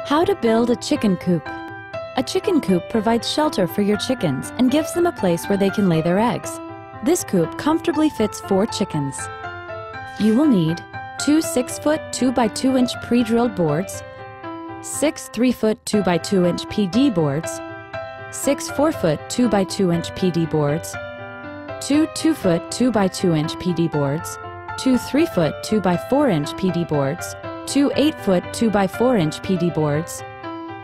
How to build a chicken coop. A chicken coop provides shelter for your chickens and gives them a place where they can lay their eggs. This coop comfortably fits 4 chickens. You will need 2 6-foot 2x2-inch pre-drilled boards, 6 3-foot 2x2-inch PD boards, 6 4-foot 2x2-inch PD boards, 2 2-foot 2x2-inch PD boards, 2 3-foot 2x4-inch PD boards, 2 8-foot 2x4-inch PD boards,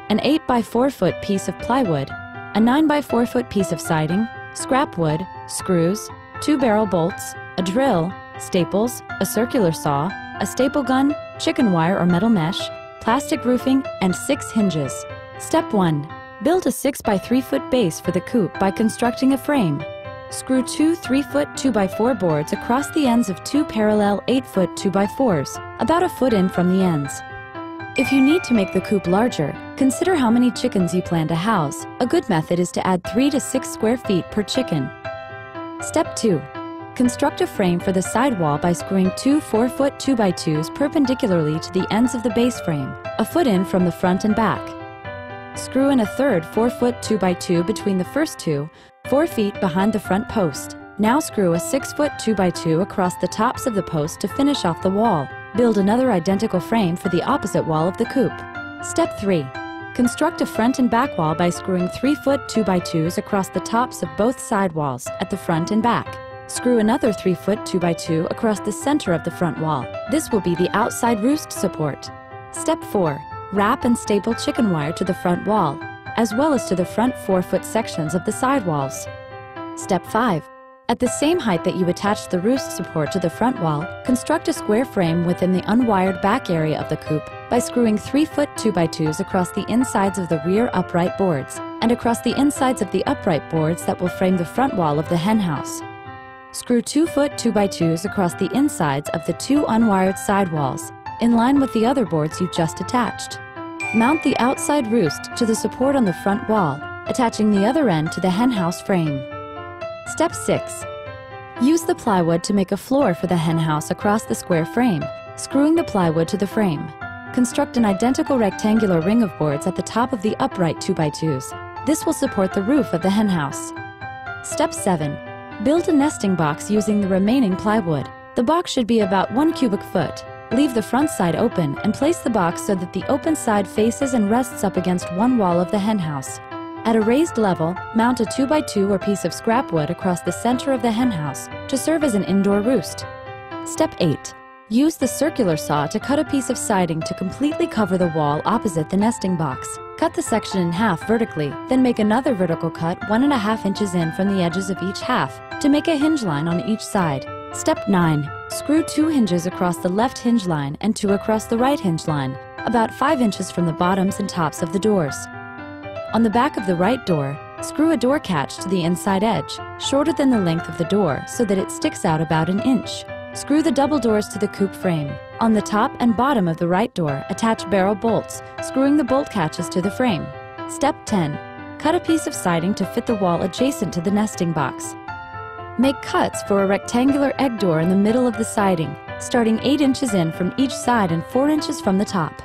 an 8x4-foot piece of plywood, a 9x4-foot piece of siding, scrap wood, screws, 2 barrel bolts, a drill, staples, a circular saw, a staple gun, chicken wire or metal mesh, plastic roofing, and 6 hinges. Step 1. Build a 6x3-foot base for the coop by constructing a frame. Screw 2 3-foot 2x4 boards across the ends of 2 parallel 8-foot 2x4s, about a foot in from the ends. If you need to make the coop larger, consider how many chickens you plan to house. A good method is to add 3 to 6 square feet per chicken. Step 2. Construct a frame for the side wall by screwing 2 4-foot 2x2s perpendicularly to the ends of the base frame, a foot in from the front and back. Screw in a third 4-foot 2x2 between the first two, 4 feet behind the front post. Now screw a 6-foot 2x2 across the tops of the post to finish off the wall. Build another identical frame for the opposite wall of the coop. Step 3. Construct a front and back wall by screwing 3-foot 2x2s across the tops of both side walls at the front and back. Screw another 3-foot 2x2 across the center of the front wall. This will be the outside roost support. Step 4. Wrap and staple chicken wire to the front wall, as well as to the front 4-foot sections of the side walls. Step 5. At the same height that you attached the roost support to the front wall, construct a square frame within the unwired back area of the coop by screwing 3-foot 2x2s across the insides of the rear upright boards and across the insides of the upright boards that will frame the front wall of the hen house. Screw 2-foot 2x2s across the insides of the 2 unwired side walls, in line with the other boards you just attached. Mount the outside roost to the support on the front wall, attaching the other end to the hen house frame. Step 6. Use the plywood to make a floor for the hen house across the square frame, screwing the plywood to the frame. Construct an identical rectangular ring of boards at the top of the upright 2x2s. This will support the roof of the hen house. Step 7. Build a nesting box using the remaining plywood. The box should be about 1 cubic foot. Leave the front side open and place the box so that the open side faces and rests up against one wall of the hen house. At a raised level, mount a 2x2 or piece of scrap wood across the center of the hen house to serve as an indoor roost. Step 8. Use the circular saw to cut a piece of siding to completely cover the wall opposite the nesting box. Cut the section in half vertically, then make another vertical cut 1.5 inches in from the edges of each half to make a hinge line on each side. Step 9. Screw 2 hinges across the left hinge line and 2 across the right hinge line, about 5 inches from the bottoms and tops of the doors. On the back of the right door, screw a door catch to the inside edge, shorter than the length of the door so that it sticks out about 1 inch. Screw the double doors to the coop frame. On the top and bottom of the right door, attach barrel bolts, screwing the bolt catches to the frame. Step 10. Cut a piece of siding to fit the wall adjacent to the nesting box. Make cuts for a rectangular egg door in the middle of the siding, starting 8 inches in from each side and 4 inches from the top.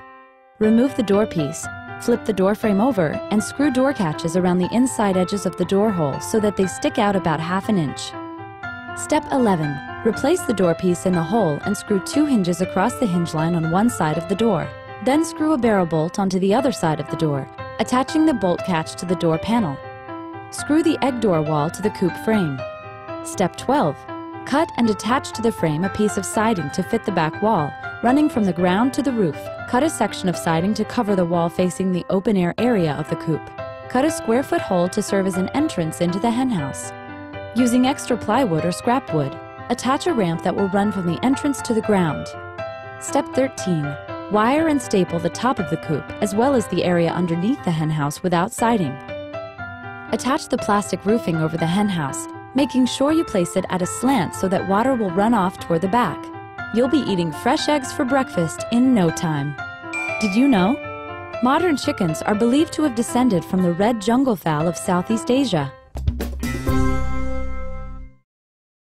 Remove the door piece. Flip the door frame over and screw door catches around the inside edges of the door hole so that they stick out about 1/2 inch. Step 11. Replace the door piece in the hole and screw 2 hinges across the hinge line on one side of the door. Then screw a barrel bolt onto the other side of the door, attaching the bolt catch to the door panel. Screw the egg door wall to the coop frame. Step 12. Cut and attach to the frame a piece of siding to fit the back wall, running from the ground to the roof. Cut a section of siding to cover the wall facing the open-air area of the coop. Cut a square-foot hole to serve as an entrance into the hen house. Using extra plywood or scrap wood, attach a ramp that will run from the entrance to the ground. Step 13. Wire and staple the top of the coop, as well as the area underneath the hen house without siding. Attach the plastic roofing over the hen house, making sure you place it at a slant so that water will run off toward the back. You'll be eating fresh eggs for breakfast in no time. Did you know? Modern chickens are believed to have descended from the red jungle fowl of Southeast Asia.